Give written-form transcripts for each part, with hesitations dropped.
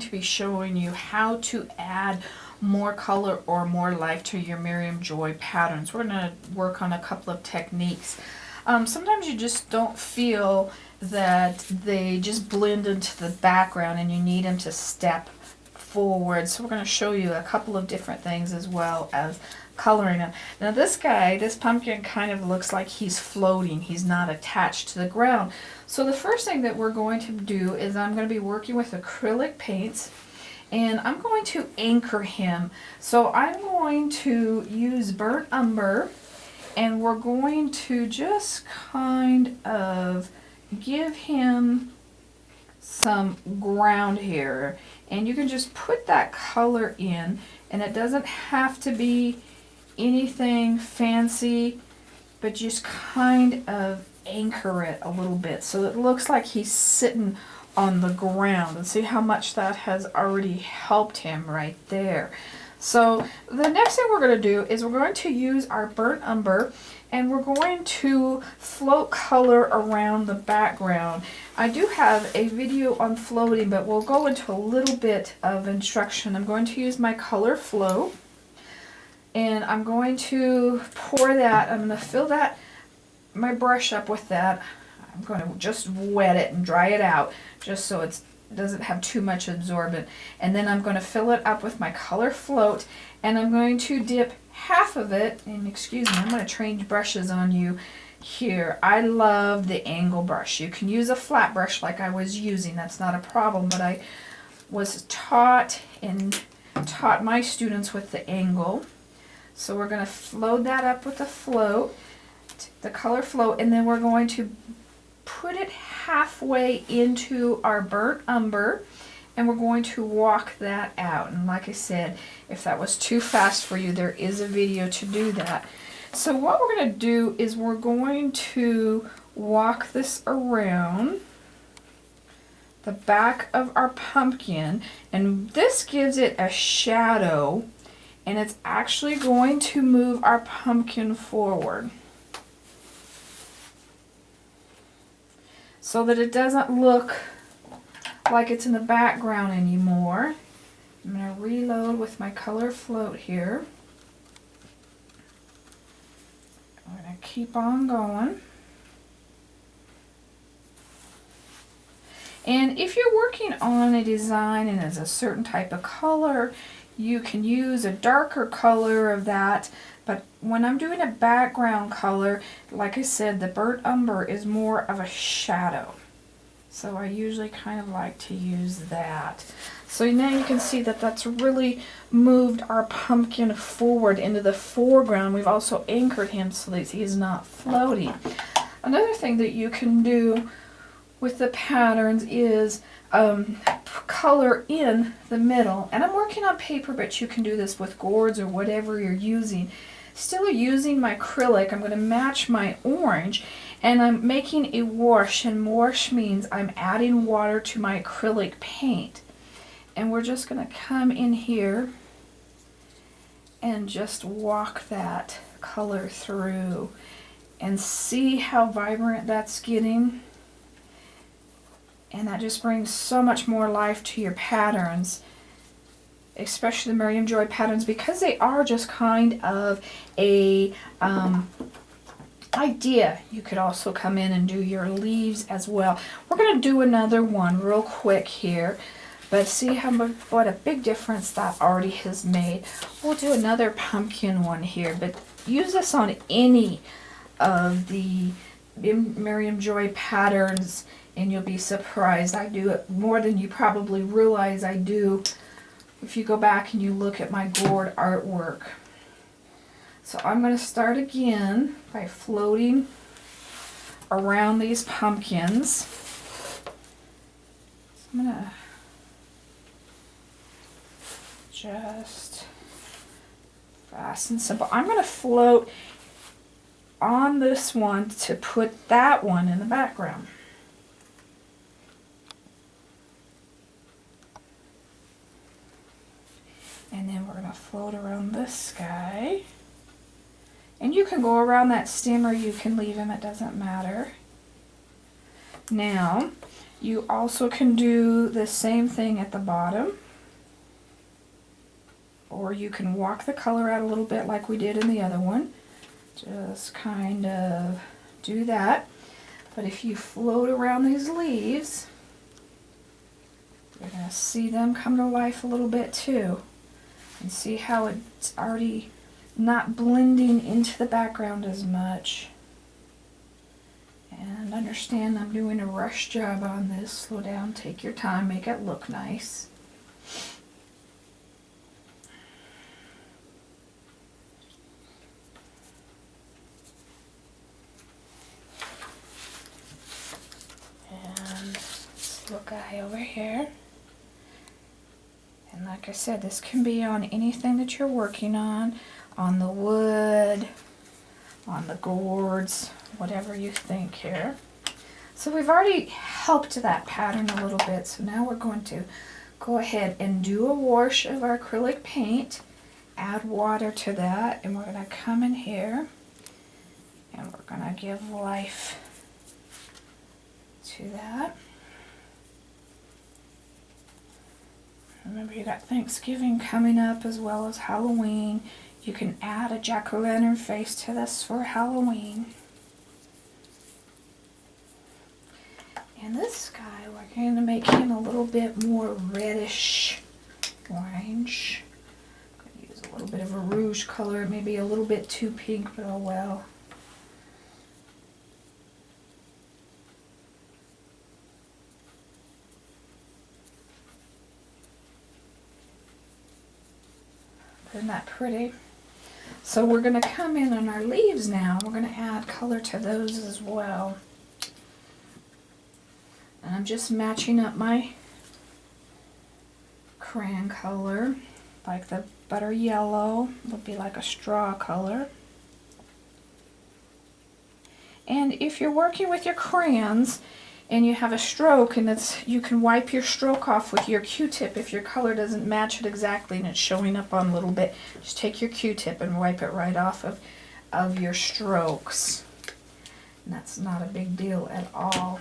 going to be showing you how to add more color or more life to your Miriam Joy patterns. We're going to work on a couple of techniques. Sometimes you just don't feel that they just blend into the background and you need them to step forward. So we're going to show you a couple of different things as well as coloring them. Now this guy, this pumpkin kind of looks like he's floating. He's not attached to the ground. So the first thing that we're going to do is I'm going to be working with acrylic paints and I'm going to anchor him. So I'm going to use burnt umber and we're going to just kind of give him some ground here. And you can just put that color in, and it doesn't have to be anything fancy, but just kind of anchor it a little bit so it looks like he's sitting on the ground. And see how much that has already helped him right there. So the next thing we're going to do is we're going to use our burnt umber and we're going to float color around the background. I do have a video on floating, but we'll go into a little bit of instruction. I'm going to use my color float and I'm going to pour that. I'm going to fill that, my brush up with that. I'm going to just wet it and dry it out just so it doesn't have too much absorbent. And then I'm going to fill it up with my color float and I'm going to dip half of it, and excuse me, I'm going to change brushes on you here. I love the angle brush. You can use a flat brush like I was using. That's not a problem, but I was taught my students with the angle. So we're going to float that up with the float, the color float, and then we're going to put it halfway into our burnt umber and we're going to walk that out. And like I said, if that was too fast for you, there is a video to do that. So what we're going to do is we're going to walk this around the back of our pumpkin, and this gives it a shadow, and it's actually going to move our pumpkin forward so that it doesn't look like it's in the background anymore. I'm going to reload with my color float here. I'm going to keep on going. And if you're working on a design and it's a certain type of color, you can use a darker color of that. But when I'm doing a background color, like I said, the burnt umber is more of a shadow. So I usually kind of like to use that. So now you can see that that's really moved our pumpkin forward into the foreground. We've also anchored him so that he's not floating. Another thing that you can do with the patterns is color in the middle. And I'm working on paper, but you can do this with gourds or whatever you're using. Still using my acrylic, I'm going to match my orange. And I'm making a wash, and wash means I'm adding water to my acrylic paint. And we're just going to come in here and just walk that color through and see how vibrant that's getting. And that just brings so much more life to your patterns, especially the Miriam Joy patterns, because they are just kind of a idea. You could also come in and do your leaves as well. We're going to do another one real quick here, but see what a big difference that already has made. We'll do another pumpkin one here, but use this on any of the Miriam Joy patterns and you'll be surprised. I do it more than you probably realize I do if you go back and you look at my Gourd artwork. So I'm going to start again by floating around these pumpkins. So I'm going to just fast and simple. I'm going to float on this one to put that one in the background. And then we're going to float around this guy. And you can go around that stem or you can leave him, it doesn't matter. Now, You also can do the same thing at the bottom, or you can walk the color out a little bit like we did in the other one. Just kind of do that. But if you float around these leaves, you're going to see them come to life a little bit too. And see how it's already not blending into the background as much. And understand I'm doing a rush job on this. Slow down, take your time, make it look nice. And this little guy over here. And like I said, this can be on anything that you're working on the wood, on the gourds, whatever you think here. So we've already helped that pattern a little bit, so now we're going to go ahead and do a wash of our acrylic paint, add water to that, and we're going to come in here and we're going to give life to that. Remember, you got Thanksgiving coming up as well as Halloween. You can add a jack-o'-lantern face to this for Halloween. And this guy, we're going to make him a little bit more reddish orange. I'm going to use a little bit of a rouge color, maybe a little bit too pink, but oh well. Isn't that pretty? So we're going to come in on our leaves now. We're going to add color to those as well. And I'm just matching up my crayon color, like the butter yellow would be like a straw color. And if you're working with your crayons and you have a stroke, and you can wipe your stroke off with your Q-tip if your color doesn't match it exactly and it's showing up on a little bit. Just take your Q-tip and wipe it right off of your strokes. And that's not a big deal at all.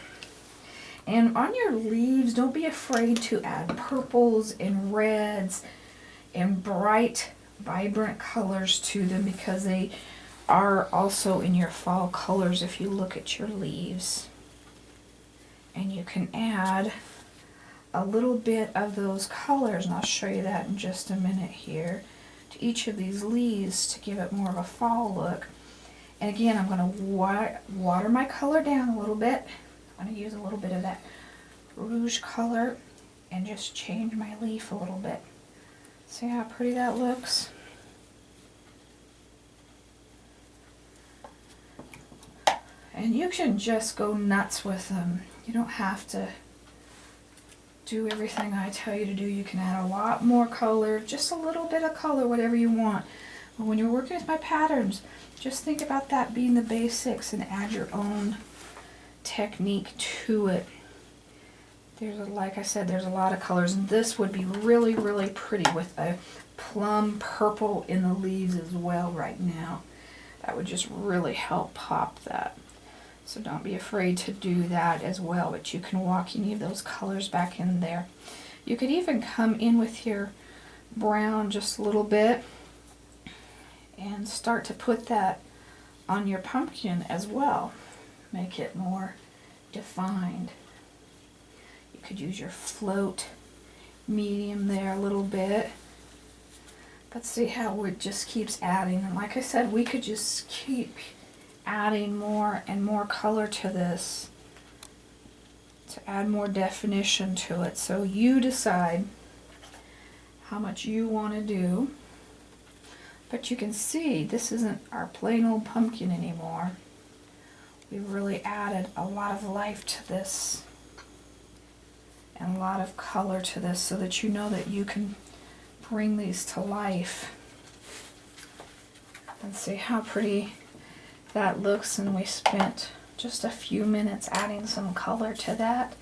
And on your leaves, don't be afraid to add purples and reds and bright, vibrant colors to them, because they are also in your fall colors if you look at your leaves. And you can add a little bit of those colors, and I'll show you that in just a minute here, to each of these leaves to give it more of a fall look. And again, I'm going to water my color down a little bit. I'm going to use a little bit of that rouge color and just change my leaf a little bit. See how pretty that looks? And you can just go nuts with them. You don't have to do everything I tell you to do. You can add a lot more color, just a little bit of color, whatever you want. But when you're working with my patterns, just think about that being the basics and add your own technique to it. Like I said, there's a lot of colors, and this would be really, really pretty with a plum purple in the leaves as well right now. That would just really help pop that. So don't be afraid to do that as well, but you can walk any of those colors back in there. You could even come in with your brown just a little bit and start to put that on your pumpkin as well. Make it more defined. You could use your float medium there a little bit. But see how it just keeps adding. And like I said, we could just keep adding more and more color to this to add more definition to it. So you decide how much you want to do. But you can see this isn't our plain old pumpkin anymore. We've really added a lot of life to this and a lot of color to this, so that you know that you can bring these to life. And see how pretty that looks, and we spent just a few minutes adding some color to that.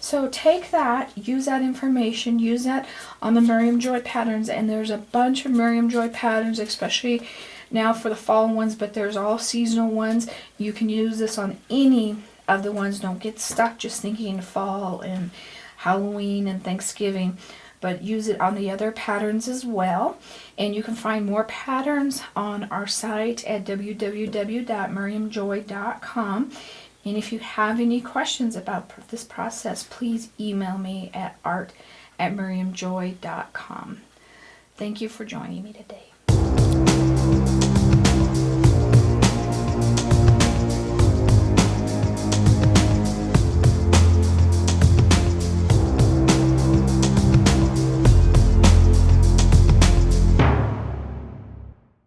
So take that, use that information, use that on the Miriam Joy patterns, and there's a bunch of Miriam Joy patterns, especially now for the fall ones, but there's all seasonal ones. You can use this on any other ones. Don't get stuck just thinking fall and Halloween and Thanksgiving, but use it on the other patterns as well. And you can find more patterns on our site at www.miriamjoy.com. And if you have any questions about this process, please email me at art@miriamjoy.com. Thank you for joining me today.